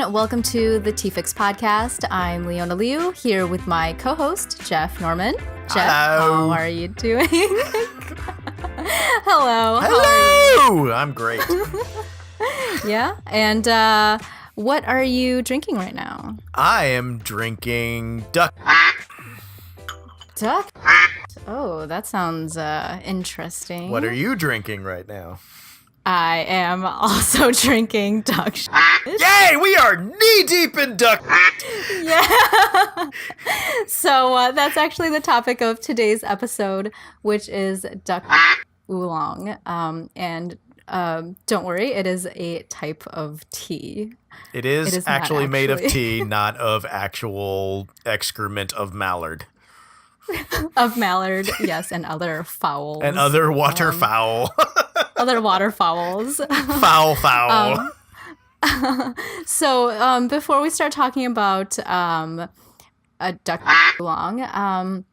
Welcome to the Tea Fix podcast. I'm Leona Liu here with my co-host, Geoff Norman. Geoff, hello. How are you doing? Hello. Hello. I'm great. Yeah. And what are you drinking right now? I am drinking Duck. Duck? Oh, that sounds interesting. What are you drinking right now? I am also drinking Duck Shit. Yay! We are knee deep in Duck. Yeah. So that's actually the topic of today's episode, which is Duck Oolong. And don't worry, it is a type of tea. It is actually made of tea, not of actual excrement of mallard. Of mallard, yes, and other fowls. And other waterfowl. Other waterfowls. Fowl. So before we start talking about a Duck Oolong,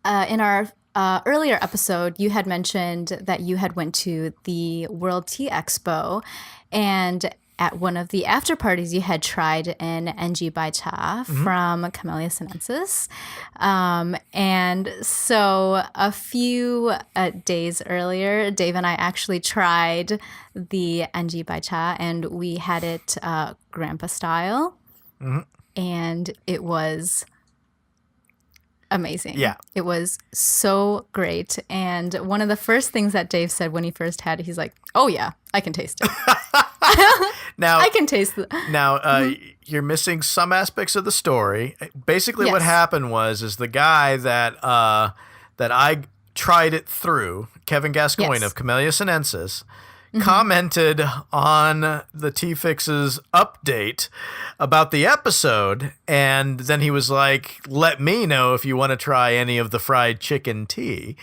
in our earlier episode, you had mentioned that you had went to the World Tea Expo, and at one of the after parties, you had tried an NG Bai Cha from Camellia sinensis. And so a few days earlier, Dave and I actually tried the NG Bai Cha, and we had it grandpa style. And it was amazing. Yeah. It was so great. And one of the first things that Dave said when he first had it, he's like, oh yeah, I can taste it. Now, I can taste it. Now, you're missing some aspects of the story. Basically, what happened is the guy that I tried it through, Kevin Gascoigne of Camellia sinensis, commented on the T-Fix's update about the episode, and then he was like, let me know if you want to try any of the fried chicken tea.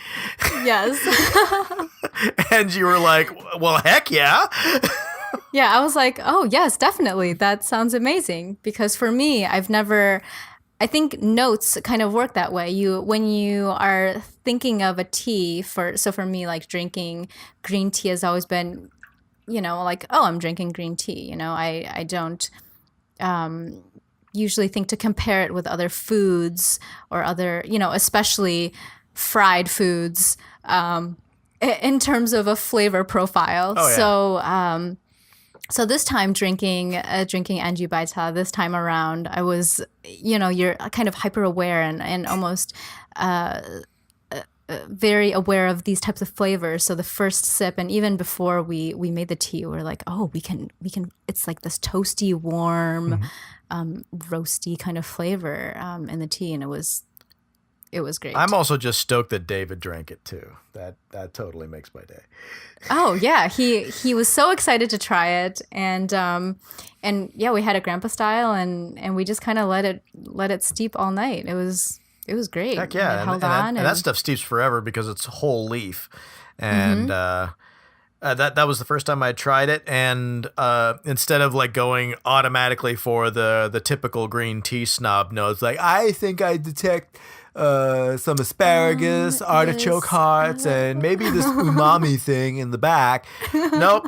Yes. And you were like, well, heck yeah. Yeah, I was like, oh, yes, definitely. That sounds amazing. Because for me, I think notes kind of work that way. When you are thinking of a tea, for me, like drinking green tea has always been, like, oh, I'm drinking green tea. I don't usually think to compare it with other foods or other, especially fried foods in terms of a flavor profile. Oh, yeah. So this time drinking NG Bai Cha, this time around, I was, you're kind of hyper aware and almost very aware of these types of flavors. So the first sip, and even before we made the tea, we're like, oh, we can. It's like this toasty, warm, roasty kind of flavor in the tea, and it was great. I'm also just stoked that David drank it too. That totally makes my day. Oh yeah, he was so excited to try it, and yeah, we had it grandpa style, and we just kind of let it steep all night. It was great. Heck yeah, it held on, and that stuff steeps forever because it's whole leaf, and that was the first time I tried it, and instead of like going automatically for the typical green tea snob notes, like I think I detect some asparagus, artichoke hearts, and maybe this umami thing in the back. Nope.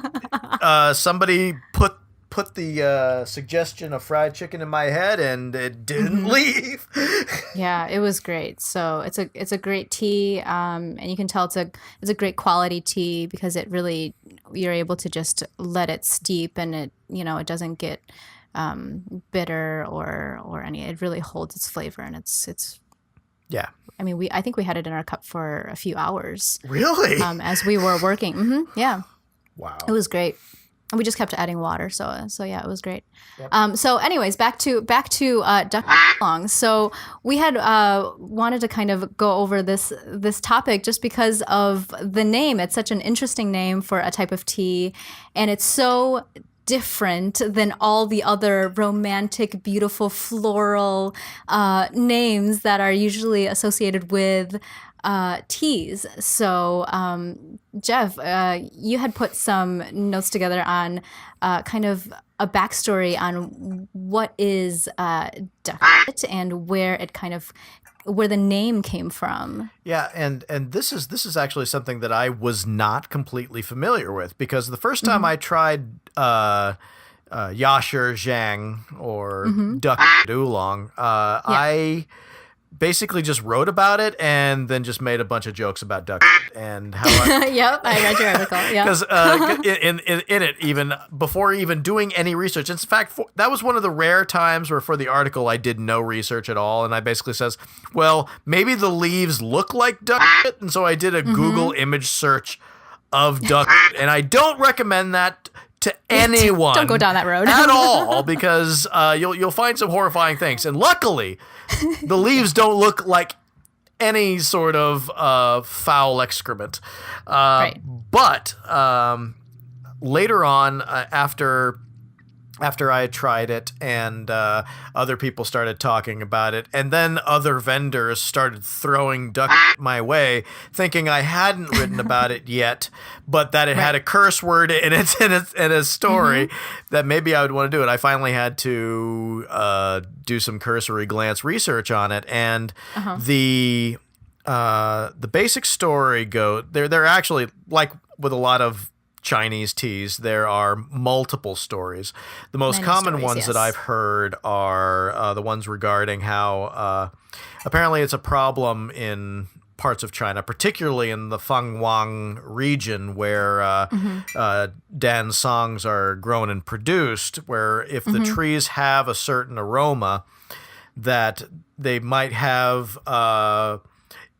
Somebody put the suggestion of fried chicken in my head, and it didn't leave. Yeah, it was great. So it's a great tea, and you can tell it's a great quality tea because it really, you're able to just let it steep, and it it doesn't get bitter or any. It really holds its flavor, and it's. Yeah. I mean, I think we had it in our cup for a few hours. Really? As we were working. Yeah. Wow. It was great. And we just kept adding water. So yeah, it was great. Yep. So anyways, back to Duck Oolong. So we had wanted to kind of go over this topic just because of the name. It's such an interesting name for a type of tea, and it's so different than all the other romantic, beautiful, floral names that are usually associated with teas. So, Geoff, you had put some notes together on kind of a backstory on what is Duck Shit and where the name came from. Yeah, and this is actually something that I was not completely familiar with, because the first time I tried Yasher Zhang or Duck Shit Oolong. I basically just wrote about it and then just made a bunch of jokes about duck shit and how Yep, I read your article. Yeah. Because in it, even before even doing any research, in fact, that was one of the rare times where for the article I did no research at all, and I basically says, well, maybe the leaves look like duck shit, and so I did a Google image search of duck shit, and I don't recommend that to anyone. Don't go down that road at all, because you'll find some horrifying things. And luckily, the leaves don't look like any sort of foul excrement. Right. But later on, after I had tried it and other people started talking about it, and then other vendors started throwing duck my way, thinking I hadn't written about it yet, but that it had a curse word in a story that maybe I would want to do it. I finally had to do some cursory glance research on it, and the basic story they're actually, like with a lot of Chinese teas, there are multiple stories. The most Many common stories, ones yes. that I've heard are the ones regarding how apparently it's a problem in parts of China, particularly in the Fangwang region where Dan Congs are grown and produced, where if the trees have a certain aroma, that they might have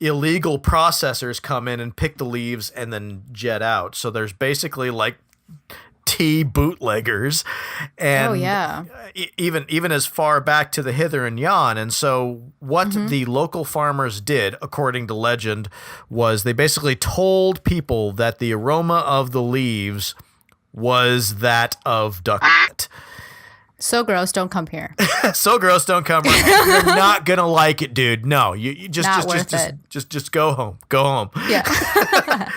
illegal processors come in and pick the leaves and then jet out. So there's basically like tea bootleggers, and even as far back to the hither and yon. And so what the local farmers did, according to legend, was they basically told people that the aroma of the leaves was that of duck shit. So gross, don't come here. So gross, don't come here. You're not gonna like it, dude. No, you just go home. Go home. Yeah.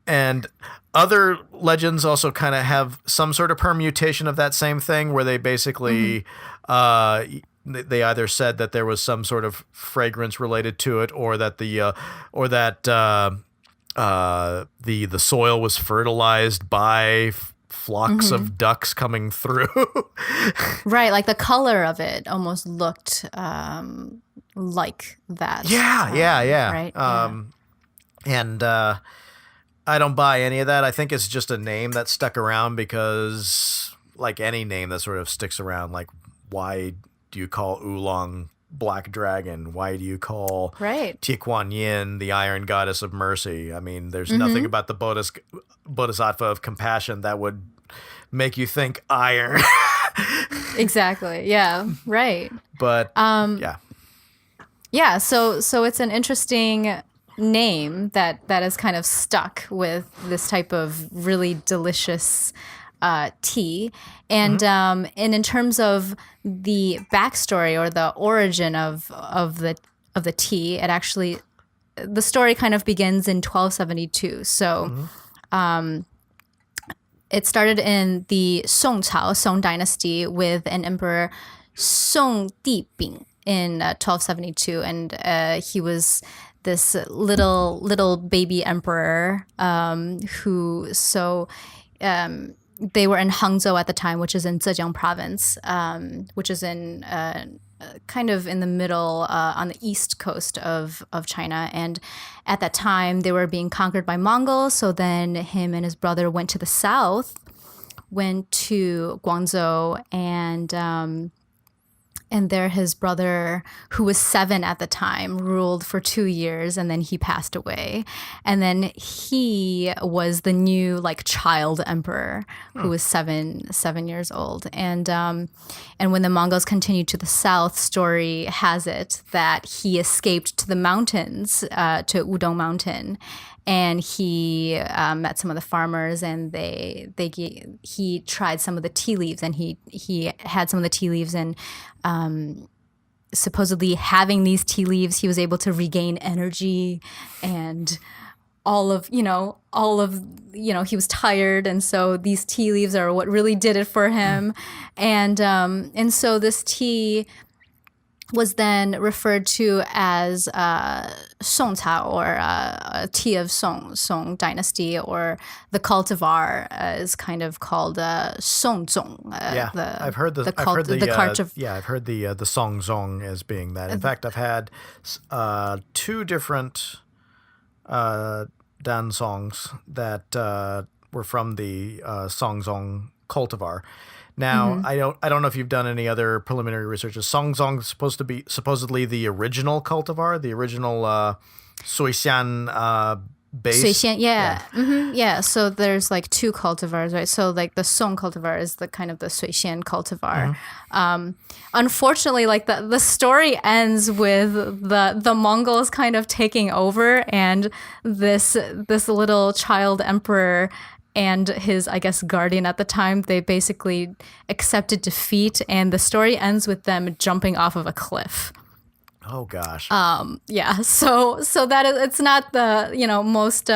And other legends also kind of have some sort of permutation of that same thing, where they basically they either said that there was some sort of fragrance related to it, or that the soil was fertilized by flocks of ducks coming through. Right, like the color of it almost looked like that. Yeah. Right. And I don't buy any of that. I think it's just a name that stuck around because, like any name that sort of sticks around, like, why do you call oolong Black Dragon? Why do you call Ti Kuan Yin the Iron Goddess of Mercy? I mean, there's nothing about the Bodhisattva of compassion that would make you think iron. Exactly. Yeah. Right. But yeah. So it's an interesting name that is kind of stuck with this type of really delicious tea. And and in terms of the backstory or the origin of the tea, it actually, the story kind of begins in 1272. So it started in the Song dynasty with an emperor Song Dibing in 1272, and he was this little baby emperor who they were in Hangzhou at the time, which is in Zhejiang province, which is in kind of in the middle on the east coast of China. And at that time, they were being conquered by Mongols. So then him and his brother went to the south, went to Guangzhou, and there his brother, who was 7 at the time, ruled for 2 years, and then he passed away. And then he was the new child emperor who was 7 years old. And when the Mongols continued to the south, story has it that he escaped to the mountains, to Wudong Mountain. And he met some of the farmers, and he tried some of the tea leaves, and he had some of the tea leaves, and supposedly having these tea leaves, he was able to regain energy, and he was tired, and so these tea leaves are what really did it for him, and so this tea was then referred to as Song Ca, or tea of Song dynasty, or the cultivar is kind of called Song Zong. I've heard the Song Zong as being that. In fact, I've had 2 different Dan songs that were from the Song Zong cultivar. Now, I don't know if you've done any other preliminary research. Is Song Zong supposed to be supposedly the original cultivar, the original Suixian base? Suixian, yeah. Yeah, so there's like 2 cultivars, right? So like the Song cultivar is the kind of the Suixian cultivar. Unfortunately, like the story ends with the Mongols kind of taking over, and this little child emperor and his, I guess, guardian at the time, they basically accepted defeat, and the story ends with them jumping off of a cliff. Oh gosh. Yeah. So that it's not the most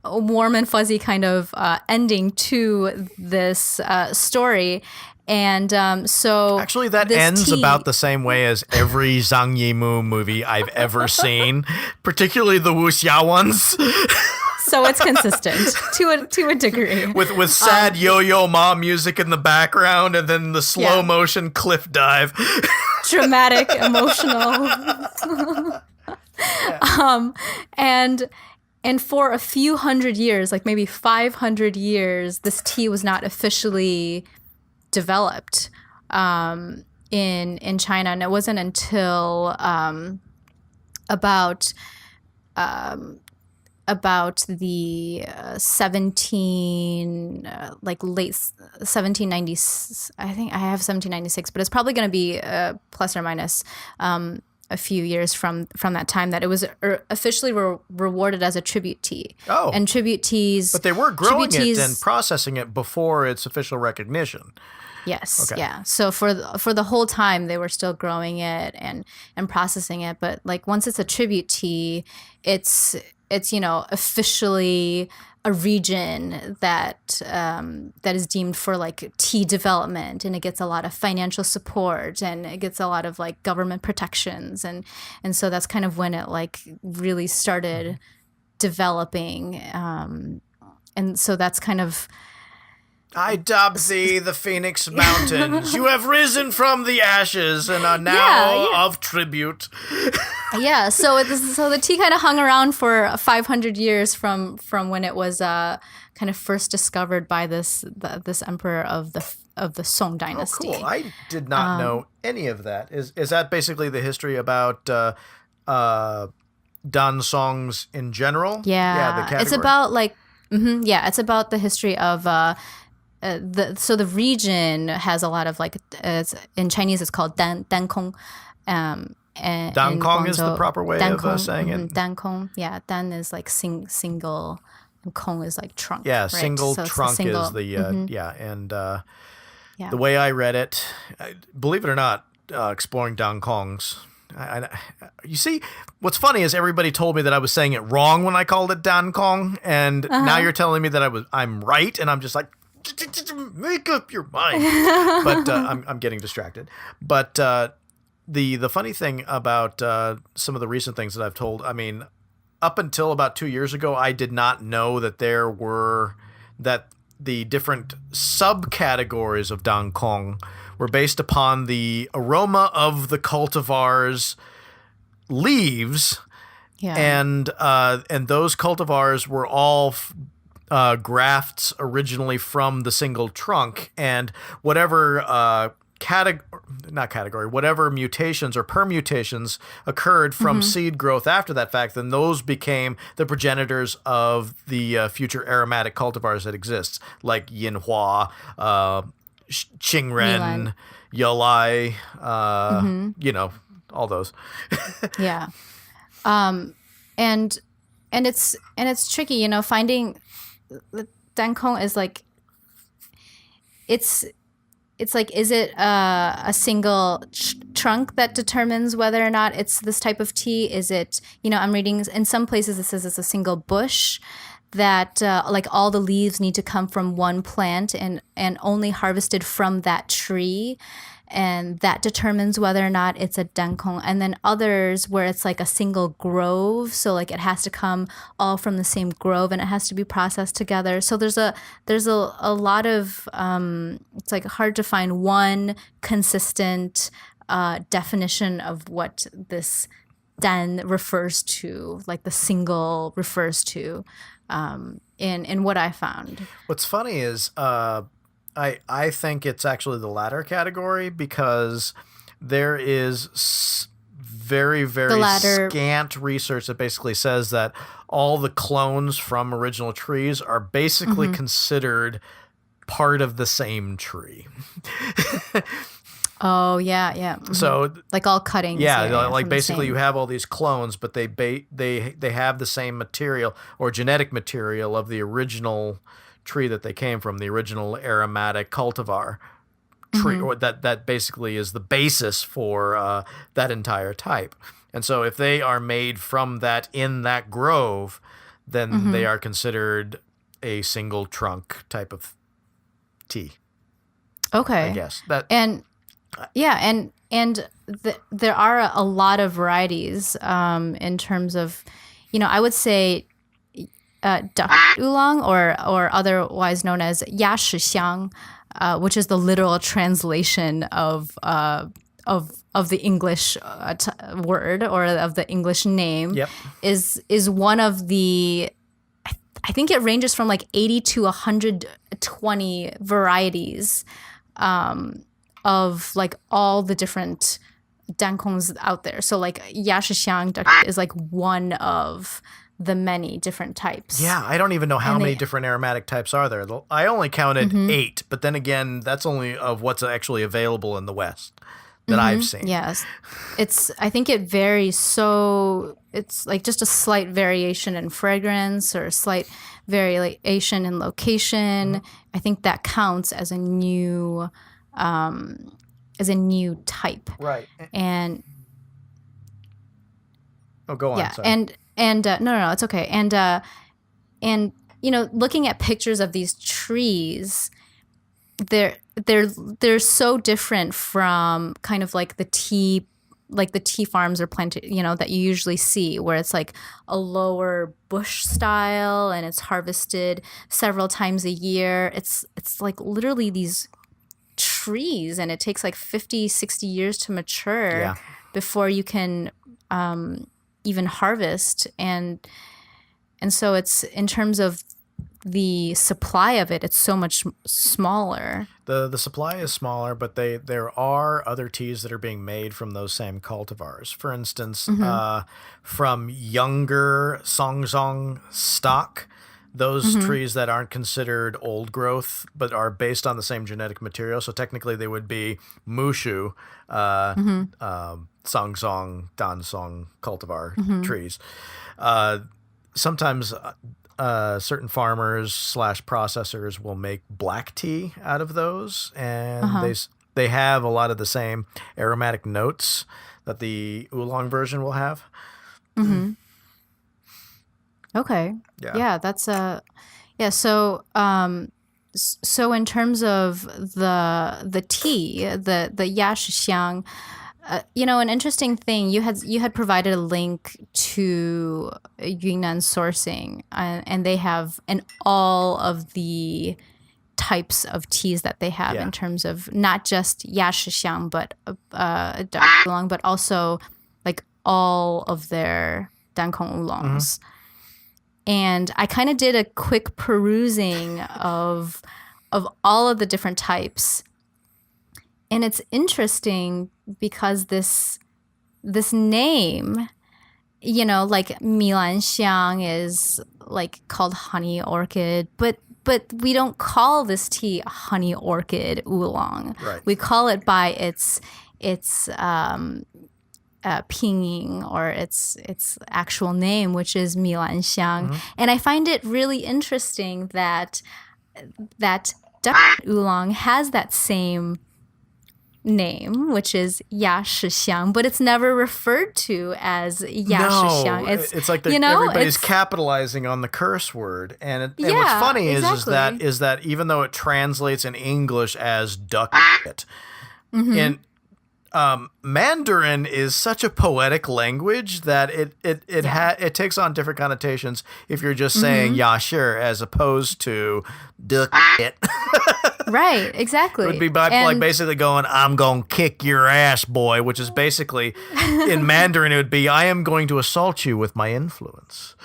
warm and fuzzy kind of ending to this story. And so actually, that ends about the same way as every Zhang Yimou movie I've ever seen, particularly the wuxia ones. So it's consistent to a degree. With sad Yo-Yo Ma music in the background, and then the slow motion cliff dive. Dramatic, emotional. And for a few hundred years, like maybe 500 years, this tea was not officially developed in China, and it wasn't until about the late 1790s. I think I have 1796, but it's probably going to be plus or minus a few years from that time that it was officially rewarded as a tribute tea. Oh, and tribute teas. But they were growing it and processing it before its official recognition. Yes. Okay. Yeah. So for the whole time they were still growing it and processing it, but like once it's a tribute tea, it's officially a region that is deemed for like tea development, and it gets a lot of financial support, and it gets a lot of like government protections, and so that's kind of when it like really started developing, and so that's kind of. I dub thee the Phoenix Mountains. You have risen from the ashes and are now of tribute. Yeah, so the tea kind of hung around for 500 years from when it was kind of first discovered by this emperor of the Song dynasty. Oh, cool! I did not know any of that. Is that basically the history about Dan songs in general? Yeah, the category? It's about like it's about the history of. The region has a lot of like in Chinese it's called Dan Cong. Dan Cong is the proper way of saying it. Dan Cong, yeah. Dan is like single, and Cong is like trunk. Yeah, right? single so trunk is the and the way I read it, believe it or not, exploring Dan Cong's. You see, what's funny is everybody told me that I was saying it wrong when I called it Dan Cong, and now you're telling me that I'm right, and I'm just like. Make up your mind. But I'm getting distracted. But the funny thing about some of the recent things that I've told, I mean, up until about 2 years ago, I did not know that the different subcategories of Dan Cong were based upon the aroma of the cultivar's leaves. Yeah. And those cultivars were all grafts originally from the single trunk, and whatever whatever mutations or permutations occurred from seed growth after that fact, then those became the progenitors of the future aromatic cultivars that exists, like Yinhua, Qingren, Yulai, all those. Yeah. And it's tricky, finding Dan Cong is like it's like, is it a single trunk that determines whether or not it's this type of tea? Is it, I'm reading in some places it says it's a single bush that like all the leaves need to come from one plant and only harvested from that tree. and that determines whether or not it's a Dan Cong. And then others where it's like a single grove, so like it has to come all from the same grove and it has to be processed together. So there's a lot of it's like hard to find one consistent definition of what this Dan refers to, like the single refers to, in what I found. What's funny is I think it's actually the latter category, because there is very scant research that basically says that all the clones from original trees are basically considered part of the same tree. Oh, yeah, yeah. So like all cuttings. Yeah, like basically you have all these clones, but they have the same material or genetic material of the original tree that they came from, the original aromatic cultivar tree, or that basically is the basis for that entire type. And so if they are made from that in that grove, then they are considered a single trunk type of tea. Okay. I guess that. And yeah, and there are a lot of varieties in terms of, I would say Duck Shit Oolong, or otherwise known as Xiang, which is the literal translation of the English word, or of the English name. Yep. is one of the, I think it ranges from like 80 to 120 varieties of like all the different Dan Congs out there. So like Xiang is like one of the many different types. Yeah, I don't even know how many different aromatic types are there. I only counted 8, but then again, that's only of what's actually available in the West that I've seen. Yes. I think it varies. So it's like just a slight variation in fragrance or a slight variation in location. I think that counts as a new type. Right. And go on. Yeah. Sorry. And no, it's okay. And looking at pictures of these trees, they're so different from kind of like the tea farms or that you usually see, where it's like a lower bush style and it's harvested several times a year. It's like literally these trees, and it takes like 50, 60 years to mature before you can even harvest. And so it's, in terms of the supply of it, it's so much smaller. The supply is smaller, but there are other teas that are being made from those same cultivars. For instance, from younger Songzong stock, those trees that aren't considered old growth but are based on the same genetic material. So technically they would be Mushu, Songzong, Dansong cultivar trees. Sometimes certain farmers / processors will make black tea out of those, and they have a lot of the same aromatic notes that the oolong version will have. Okay. Yeah. That's So so in terms of the tea, the Yashi an interesting thing, you had provided a link to Yunnan sourcing, and they have all of the types of teas that they have in terms of not just Yashi but Duck Shit Oolong, but also like all of their Dan Cong oolongs. And I kind of did a quick perusing of all of the different types. And it's interesting because this name, like Milan Xiang is like called honey orchid, but we don't call this tea honey orchid oolong. Right. We call it by its pinyin, or its actual name, which is Milan Xiang. And I find it really interesting that Duck Shit Oolong has that same name, which is Yashi, but it's never referred to as Yashi. No, it's like everybody's capitalizing on the curse word, and what's funny is that even though it translates in English as duck shit, in Mandarin is such a poetic language that it takes on different connotations if you're just saying "yeah, sure" as opposed to "duck shit." Right, exactly. It would be like basically going, "I'm gonna kick your ass, boy," which is basically in Mandarin it would be, "I am going to assault you with my influence."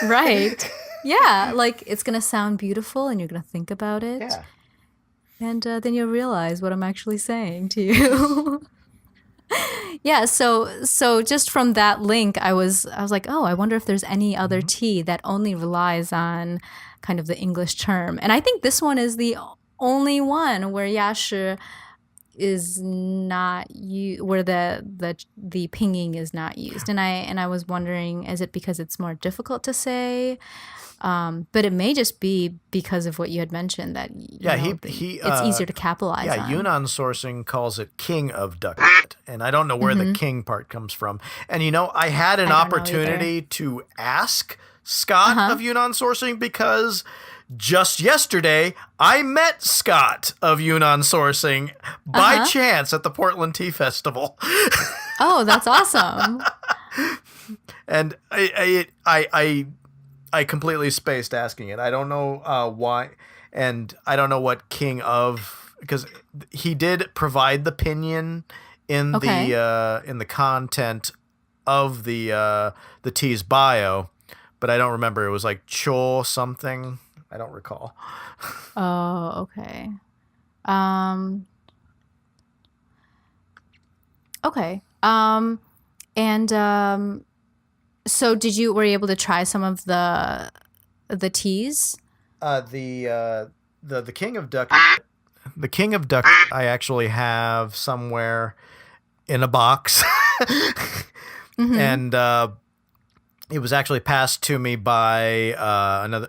Right. Yeah, like it's gonna sound beautiful, and you're gonna think about it, and then you'll realize what I'm actually saying to you. Yeah, so just from that link, I was like, oh, I wonder if there's any other tea that only relies on kind of the English term. And I think this one is the only one where yashi is not where the pinging is not used. And I was wondering, is it because it's more difficult to say? But it may just be because of what you had mentioned that it's easier to capitalize on. Yunnan sourcing calls it king of duck shit, and I don't know where the king part comes from. And I had an opportunity to ask Scott of Yunnan sourcing because just yesterday I met Scott of Yunnan sourcing by chance at the Portland Tea Festival. Oh, that's awesome. And I completely spaced asking it. I don't know why, and I don't know what king of, because he did provide the pinyin in the content of the tea's bio, but I don't remember. It was like Cho something. I don't recall. Oh, okay. Okay. So were you able to try some of the teas? The king of duck. The king of duck I actually have somewhere in a box. And it was actually passed to me by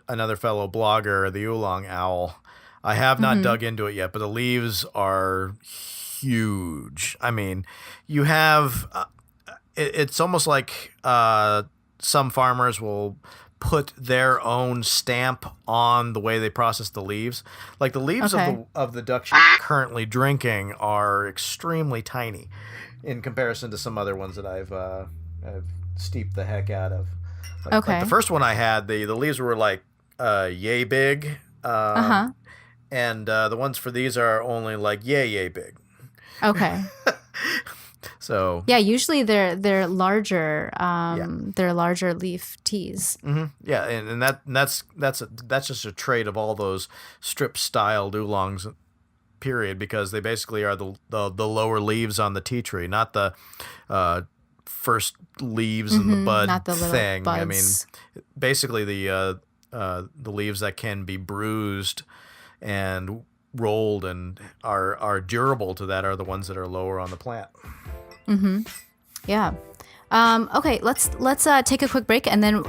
another fellow blogger, the Oolong Owl. I have not dug into it yet, but the leaves are huge. I mean, you have it's almost like some farmers will put their own stamp on the way they process the leaves. Like the leaves of the duck currently drinking are extremely tiny in comparison to some other ones that I've steeped the heck out of. Like the first one I had, the leaves were like yay big, and the ones for these are only like yay big. Okay. So yeah, usually they're larger. They're larger leaf teas. Yeah, and that's just a trait of all those strip styled oolongs. Period, because they basically are the lower leaves on the tea tree, not the first leaves in the bud not the thing. Buds. I mean, basically the leaves that can be bruised and rolled and are durable to that are the ones that are lower on the plant. Yeah. Okay, let's take a quick break, and then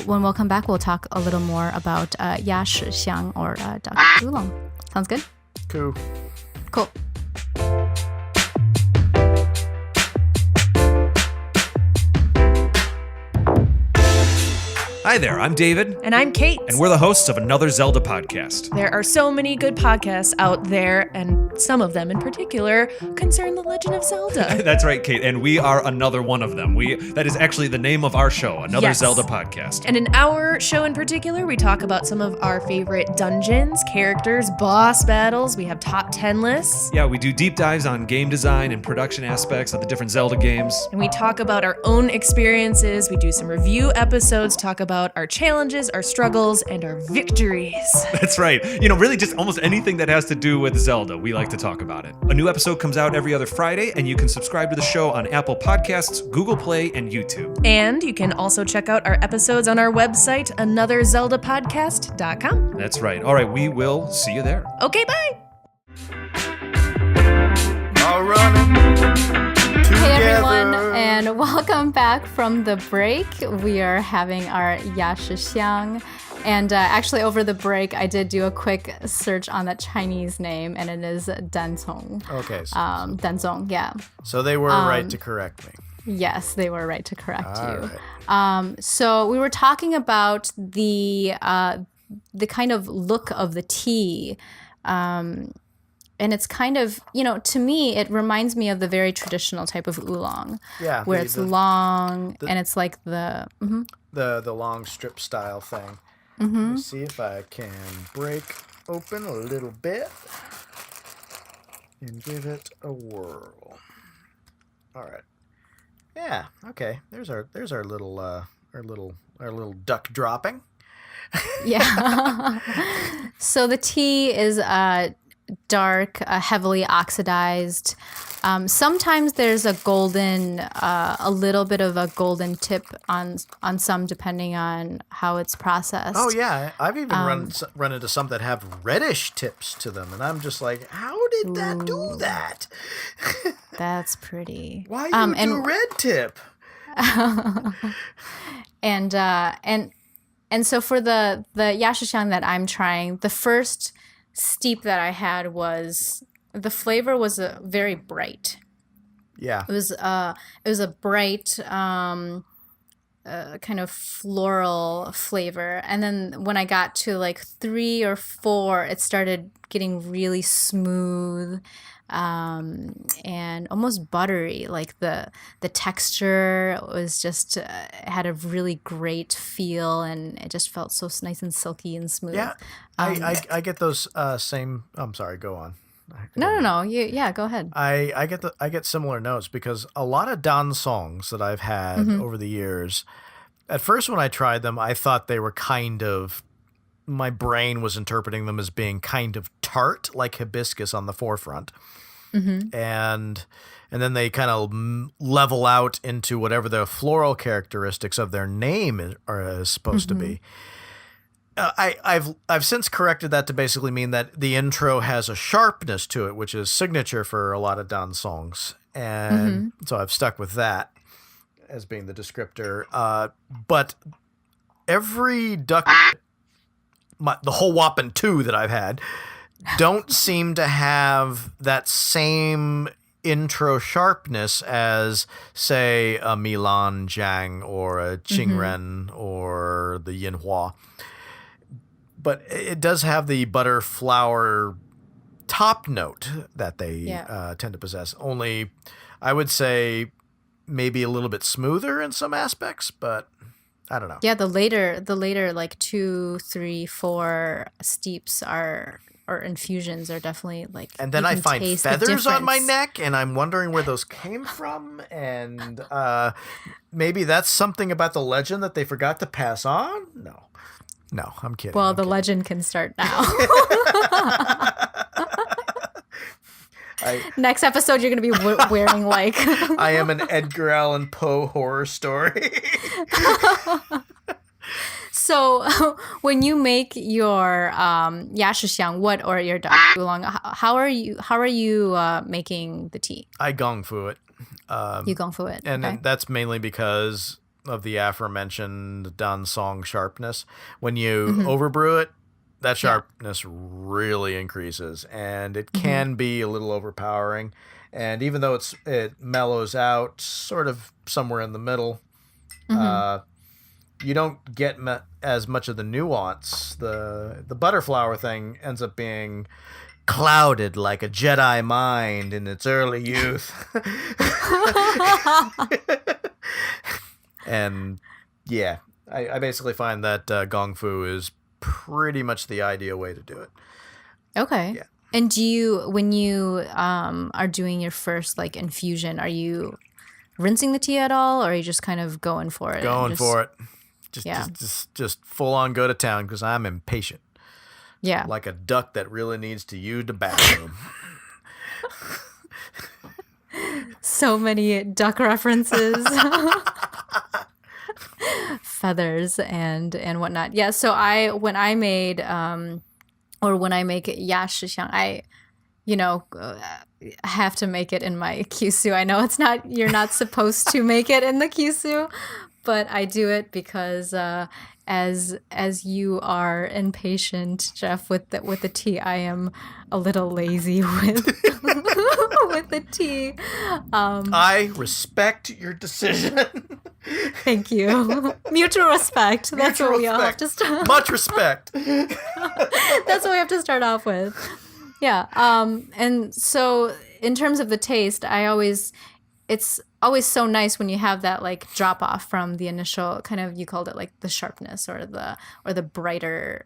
when we'll come back, we'll talk a little more about yashi xiang or duck oolong. Sounds good? Cool. Hi there, I'm David. And I'm Kate. And we're the hosts of Another Zelda podcast. There are so many good podcasts out there, and some of them in particular concern The Legend of Zelda. That's right, Kate, and we are another one of them. That is actually the name of our show, Another Zelda podcast. And in our show in particular, we talk about some of our favorite dungeons, characters, boss battles. We have top 10 lists. Yeah, we do deep dives on game design and production aspects of the different Zelda games. And we talk about our own experiences. We do some review episodes, talk about our challenges, our struggles, and our victories. That's right. Really just almost anything that has to do with Zelda, we like to talk about it. A new episode comes out every other Friday, and you can subscribe to the show on Apple Podcasts, Google Play, and YouTube. And you can also check out our episodes on our website, anotherzeldapodcast.com. That's right. All right, we will see you there. Okay, bye. All running. Hey everyone, and welcome back from the break. We are having our yashi xiang, and actually over the break I did do a quick search on that Chinese name, and it is Dan Cong. Okay. Dan Cong, yeah. So they were right to correct me. Yes, they were right to correct you. Right. So we were talking about the kind of look of the tea. it's kind of, to me, it reminds me of the very traditional type of oolong. Yeah. Where it's long and it's like the long strip style thing. Let me see if I can break open a little bit and give it a whirl. All right. Yeah. Okay. There's our little duck dropping. Yeah. So the tea is dark, heavily oxidized. Sometimes there's a little bit of a golden tip on some, depending on how it's processed. Oh yeah, I've even run into some that have reddish tips to them, and I'm just like, how did that do that? That's pretty. Why you do red tip? And so for the yashixiang that I'm trying, the first steep that I had the flavor was very bright. Yeah. It was a bright kind of floral flavor, and then when I got to like 3 or 4, it started getting really smooth. And almost buttery, like the texture was just had a really great feel, and it just felt so nice and silky and smooth. Yeah, I get those same. I'm sorry. Go on. No. Go ahead. I get similar notes because a lot of Dan songs that I've had over the years. At first, when I tried them, I thought they were my brain was interpreting them as being kind of tart, like hibiscus on the forefront. And then they kind of level out into whatever the floral characteristics of their name is supposed to be. I've since corrected that to basically mean that the intro has a sharpness to it, which is signature for a lot of Dan songs, and so I've stuck with that as being the descriptor. But every duck, the whole whopping 2 that I've had, don't seem to have that same intro sharpness as, say, a Milan Jiang or a Qingren or the Yinhua. But it does have the butter flower top note that they tend to possess. Only, I would say, maybe a little bit smoother in some aspects, but I don't know. Yeah, the later like 2, 3, 4 steeps or infusions are definitely like. And then I find feathers on my neck, and I'm wondering where those came from, and maybe that's something about the legend that they forgot to pass on. No, I'm kidding. Well, the legend can start now. Next episode, you're going to be wearing like. I am an Edgar Allan Poe horror story. So, when you make your yashixiang, or your duck oolong, how are you making the tea? I gong fu it. You gong fu it, and okay. That's mainly because of the aforementioned Dan Cong sharpness. When you overbrew it, that sharpness really increases, and it can be a little overpowering. And even though it mellows out sort of somewhere in the middle, you don't get as much of the nuance. The butterflower thing ends up being clouded like a Jedi mind in its early youth. And yeah, I basically find that gong fu is pretty much the ideal way to do it. Okay. Yeah. And when you are doing your first like infusion, are you rinsing the tea at all, or are you just kind of going for it? For it. Just full on go to town because I'm impatient. Yeah. Like a duck that really needs to use the bathroom. So many duck references. Feathers and whatnot. Yeah, so when I make yashixiang, I have to make it in my kyusu. I know you're not supposed to make it in the kyusu, but I do it because as you are impatient, Geoff, with the tea, I am a little lazy with with the tea. I respect your decision. Thank you. Mutual respect. That's what we all have to start. Much respect. That's what we have to start off with. Yeah. And so in terms of the taste, it's always so nice when you have that like drop off from the initial kind of, you called it like the sharpness or the brighter,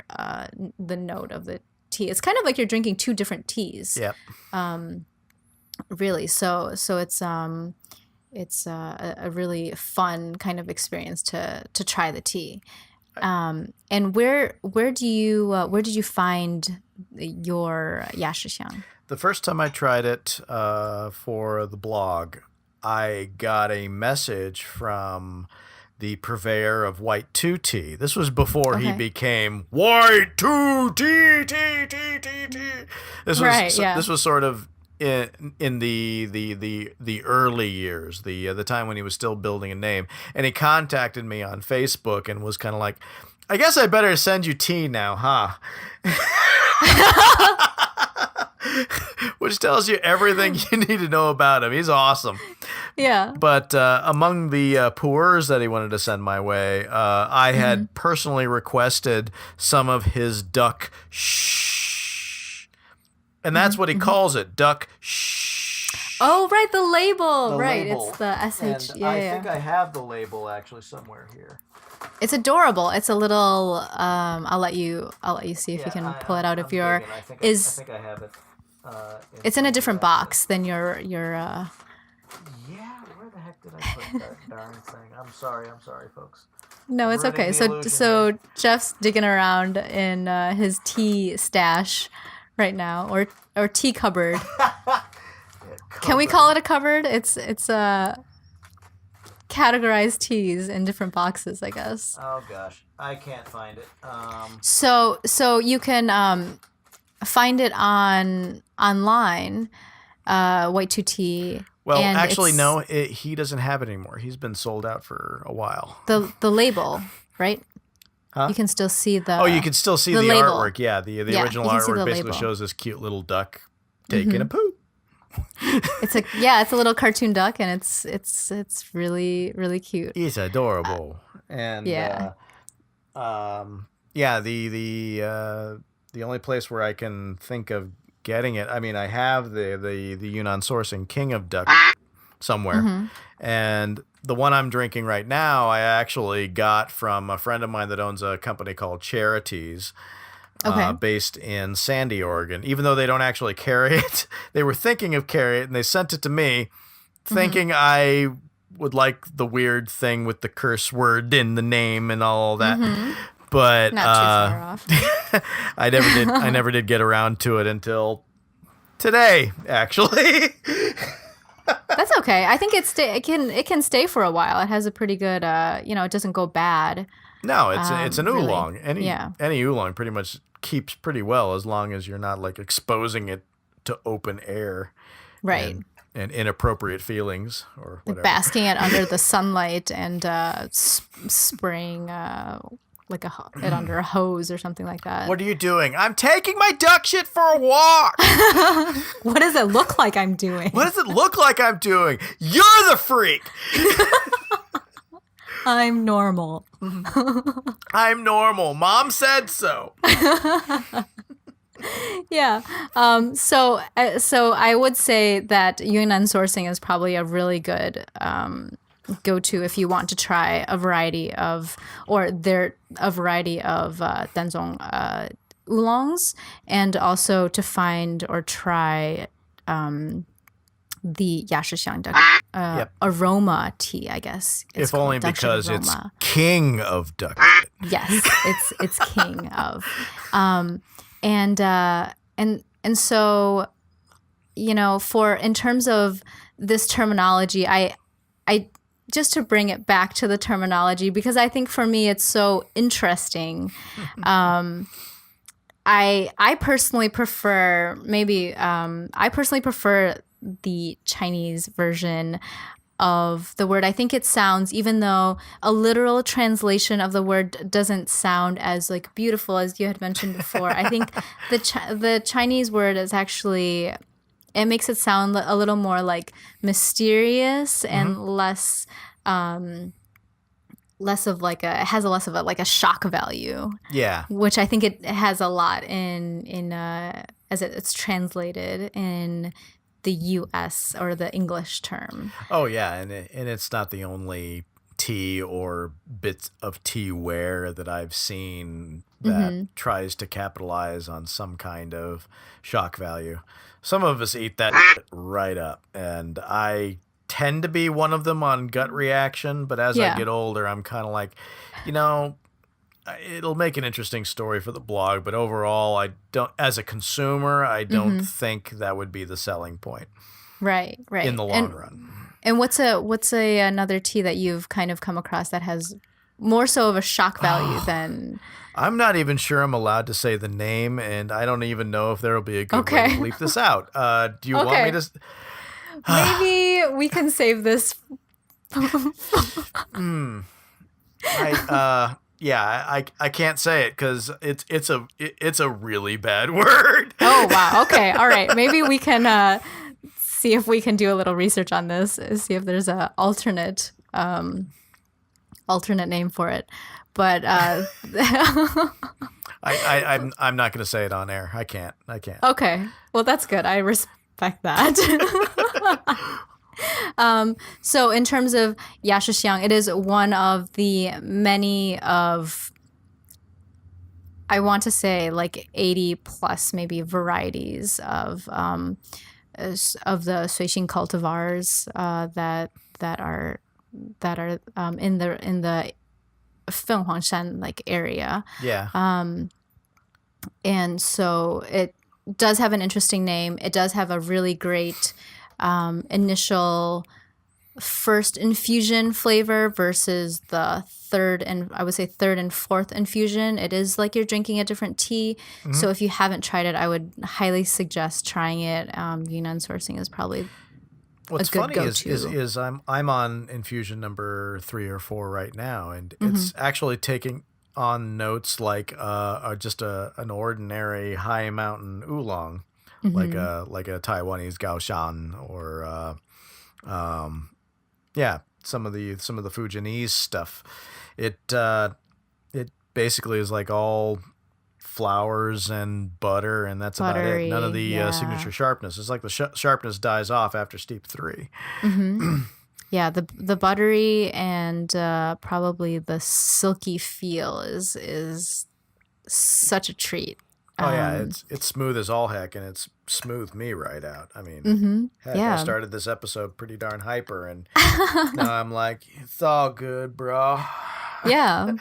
the note of the tea. It's kind of like you're drinking two different teas. Yep. Really. So it's a really fun kind of experience to try the tea. And where did you find your yashixiang? The first time I tried it for the blog, I got a message from the purveyor of White 2 tea. This was before he became White 2 tea. This was sort of in the early years, the time when he was still building a name, and he contacted me on Facebook and was kind of like, I guess I better send you tea now, huh? Which tells you everything you need to know about him. He's awesome. Yeah. But among the pu'ers that he wanted to send my way, I had personally requested some of his duck shh. And that's what he calls it, duck shh. Oh, right, the label. The right, label. It's the SH. And Yeah, I think I have the label actually somewhere here. It's adorable. It's a little. I'll let you see if you can pull it out. If you're I think I have it. It's in a different box than your. Yeah, where the heck did I put that darn thing? I'm sorry, folks. No, it's Ruining okay. the So illusion Jeff's digging around in his tea stash right now, or tea cupboard. Can we call it a cupboard? It's categorized teas in different boxes, I guess. Oh gosh, I can't find it. So you can find it online, White 2 Tea. Well, and actually, no, he doesn't have it anymore. He's been sold out for a while. The label, right? Huh? You can still see the. Oh, you can still see the label. artwork. Yeah, the original you can see artwork the basically label. shows this cute little duck taking a poop. It's a little cartoon duck, and it's really, really cute. It's adorable. And the only place where I can think of getting it, I mean, I have the Yunnan sourcing King of Duck somewhere, and the one I'm drinking right now I actually got from a friend of mine that owns a company called Charities. Based in Sandy, Oregon. Even though they don't actually carry it, they were thinking of carrying it, and they sent it to me, thinking I would like the weird thing with the curse word in the name and all that. But Not too far off. I never did get around to it until today, actually. That's okay. I think it can stay for a while. It has a pretty good, it doesn't go bad. No, it's an oolong. Really. Any oolong pretty much keeps pretty well as long as you're not like exposing it to open air, Right. And inappropriate feelings or whatever. Basking it under the sunlight and spraying it under a hose or something like that. What are you doing? I'm taking my duck shit for a walk. What does it look like I'm doing? What does it look like I'm doing? You're the freak. I'm normal. I'm normal. Mom said so. Yeah. So I would say that Yunnan sourcing is probably a really good go-to if you want to try a variety of Denzong oolongs, and also to find or try the Yashixiang duck aroma tea, I guess. If only because it's aroma. king of duck. Yes, it's king of, and so, for in terms of this terminology, I just to bring it back to the terminology, because I think for me it's so interesting. I personally prefer the Chinese version of the word. I think it sounds, even though a literal translation of the word doesn't sound as like beautiful as you had mentioned before, I think the Chinese word is actually, it makes it sound a little more like mysterious and less of like it has less of a shock value. Yeah. Which I think it has a lot in as it's translated in the U.S. or the English term. Oh yeah, and it's not the only tea or bits of tea ware that I've seen that tries to capitalize on some kind of shock value. Some of us eat that right up, and I tend to be one of them on gut reaction, but as I get older, I'm kind of like, it'll make an interesting story for the blog, but overall, I don't, as a consumer, I don't think that would be the selling point. Right. In the long run. And what's another tea that you've kind of come across that has more so of a shock value than... I'm not even sure I'm allowed to say the name, and I don't even know if there will be a good way to bleep this out. Do you want me to... Maybe we can save this. I can't say it because it's a really bad word. Oh wow. Okay. All right. Maybe we can see if we can do a little research on this. See if there's a alternate name for it. But I'm not going to say it on air. I can't. Okay. Well, that's good. I respect that. So in terms of yashixiang, it is one of the many of, I want to say like 80 plus maybe varieties of the Suixing cultivars that are in the Fenghuangshan like area. Yeah. And so it does have an interesting name. It does have a really great initial first infusion flavor versus the third and fourth infusion. It is like you're drinking a different tea. So if you haven't tried it, I would highly suggest trying it. Yunnan sourcing is probably What's a good funny go-to. is I'm on infusion number 3 or 4 right now, and it's actually taking on notes like just an ordinary high mountain oolong, like a Taiwanese gaoshan or some of the Fujianese stuff. It basically is like all flowers and butter, and that's Buttery, about it. None of the signature sharpness. It's like the sharpness dies off after steep 3. Yeah, the buttery and probably the silky feel is such a treat. Oh yeah, it's smooth as all heck, and it's smoothed me right out. I mean, heck, I started this episode pretty darn hyper, and now I'm like, it's all good, bro. Yeah.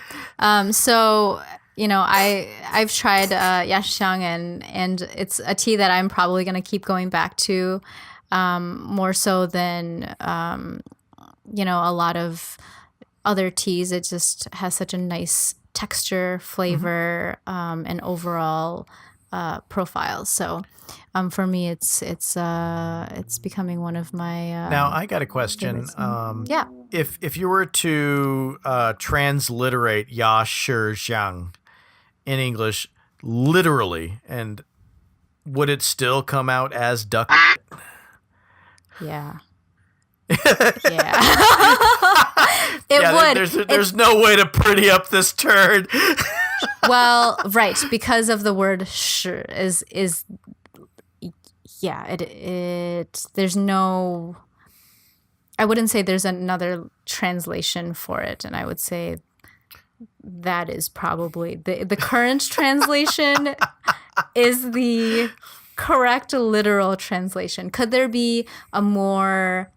So I've tried yashixiang and it's a tea that I'm probably going to keep going back to, more so than a lot of other teas. It just has such a nice texture, flavor, and overall profile. So for me, it's becoming one of my. Now I got a question. Yeah. If you were to transliterate Ya Shi Jiang in English literally, and would it still come out as duck? Yeah. Yeah. It would. There's no way to pretty up this turd. Well, right, because of the word "sh" is there's no. I wouldn't say there's another translation for it, and I would say that is probably the current translation is the correct literal translation. Could there be a more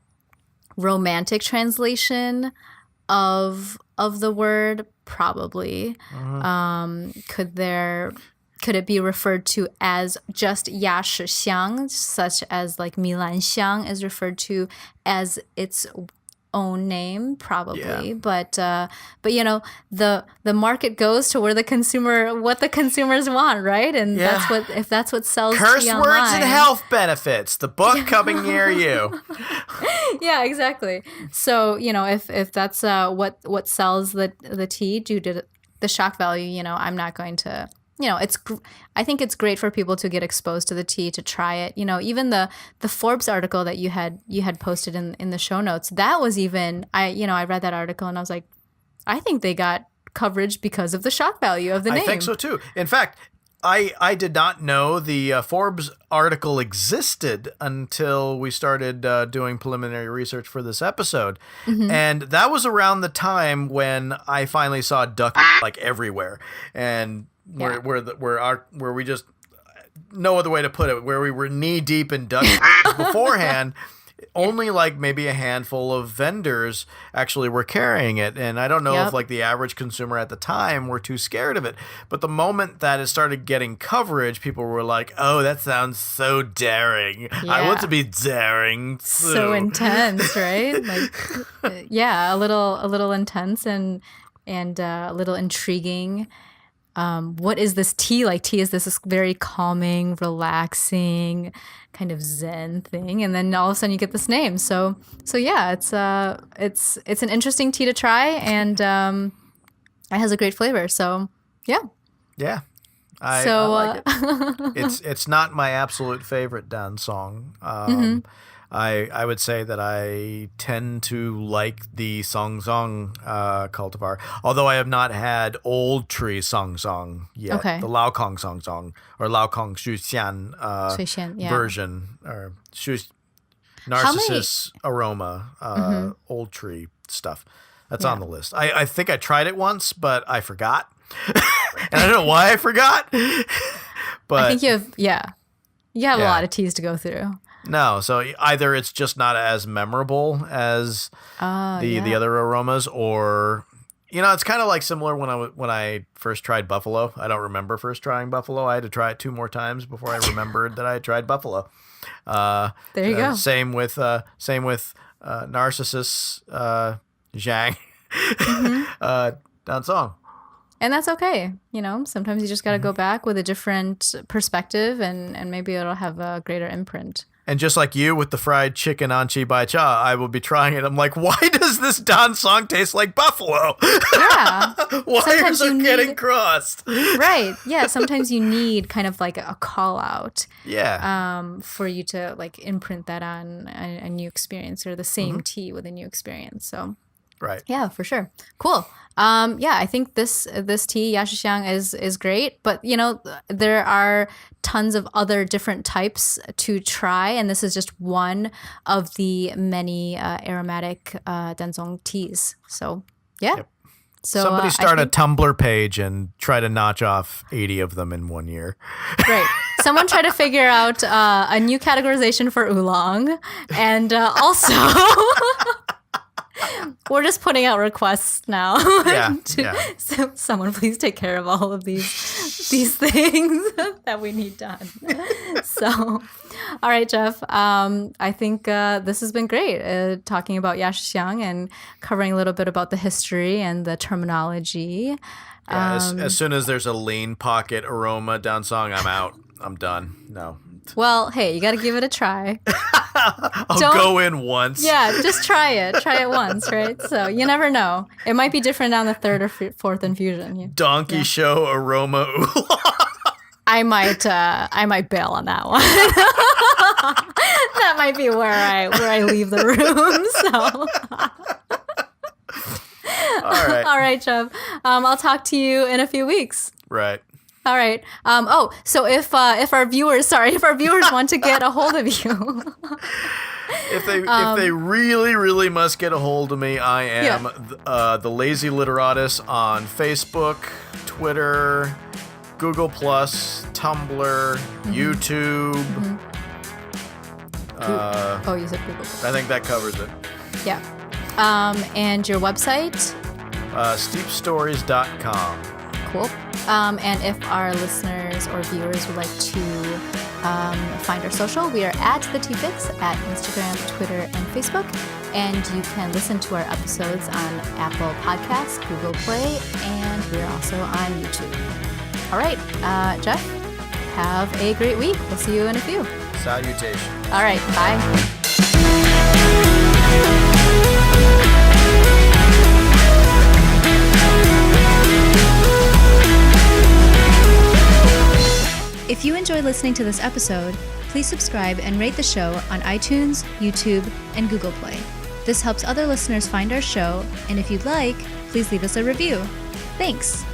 romantic translation of the word? Probably. Could it be referred to as just Ya Shi Xiang, such as like Milan Xiang is referred to as its own name? Probably. Yeah. But the market goes to where what the consumers want, right? And that's what sells curse tea words online. and health benefits. The book coming near you. Yeah, exactly. So if that's what sells the tea due to the shock value, I'm not going to. I think it's great for people to get exposed to the tea, to try it. Even the Forbes article that you had posted in the show notes, that was even I read that article and I was like, I think they got coverage because of the shock value of the name. I think so too. In fact, I did not know the Forbes article existed until we started doing preliminary research for this episode. And that was around the time when I finally saw duck like everywhere. And where we just, no other way to put it, where we were knee deep in duck beforehand. Only like maybe a handful of vendors actually were carrying it. And I don't know if like the average consumer at the time were too scared of it. But the moment that it started getting coverage, people were like, oh, that sounds so daring. I want to be daring too. So intense, right? Like, yeah, a little intense and a little intriguing. What is this tea like? Tea is this very calming, relaxing, kind of zen thing, and then all of a sudden you get this name. So yeah, it's an interesting tea to try, and it has a great flavor. So yeah. I like it. It's not my absolute favorite Dan Cong. I would say that I tend to like the Songzong cultivar, although I have not had old tree Songzong yet. Okay. The Lao Kong Songzong or Lao Kong Shuxian version, or Narcissus aroma, old tree stuff. That's on the list. I think I tried it once, but I forgot. And I don't know why I forgot. But I think you have a lot of teas to go through. No, so either it's just not as memorable as the other aromas, or it's kind of like similar when I first tried Buffalo. I don't remember first trying Buffalo. I had to try it 2 more times before I remembered that I had tried Buffalo. There you go. Same with Narcissus Zhang Dan Cong. And that's okay. Sometimes you just got to go back with a different perspective, and maybe it'll have a greater imprint. And just like you with the fried chicken anchi bai cha, I will be trying it. I'm like, why does this Dan Cong taste like buffalo? Yeah. Wires are getting crossed. Right. Yeah. Sometimes you need kind of like a call out. Yeah. For you to like imprint that on a new experience, or the same tea with a new experience. So. Right. Yeah, for sure. Cool. I think this tea Yashixiang is great, but there are tons of other different types to try, and this is just one of the many aromatic Danzong teas. So yeah. Yep. So somebody start a Tumblr page and try to notch off 80 of them in 1 year. Right. Someone try to figure out a new categorization for oolong, and also. We're just putting out requests now. So someone please take care of all of these things that we need done. So, all right, Geoff. I think this has been great, talking about Yashixiang and covering a little bit about the history and the terminology. Yeah, as soon as there's a lean pocket aroma Dan Cong, I'm out. I'm done. No. Well, hey, you got to give it a try. I'll go in once. Yeah, just try it. Try it once, right? So you never know. It might be different on the 3rd or 4th infusion. Donkey show aroma oolong. I might bail on that one. That might be where I leave the room. So. All right, Geoff. I'll talk to you in a few weeks. Right. All right. So if our viewers want to get a hold of you, if they really, really must get a hold of me, I am the Lazy Literatus on Facebook, Twitter, Google+, Tumblr, YouTube. You said Google+. I think that covers it. Yeah. And your website? steepstories.com. Cool. And if our listeners or viewers would like to find our social, we are at The Tea Fix at Instagram, Twitter, and Facebook. And you can listen to our episodes on Apple Podcasts, Google Play, and we're also on YouTube. All right, Geoff, have a great week. We'll see you in a few. Salutation. All right, bye. If you enjoyed listening to this episode, please subscribe and rate the show on iTunes, YouTube, and Google Play. This helps other listeners find our show, and if you'd like, please leave us a review. Thanks!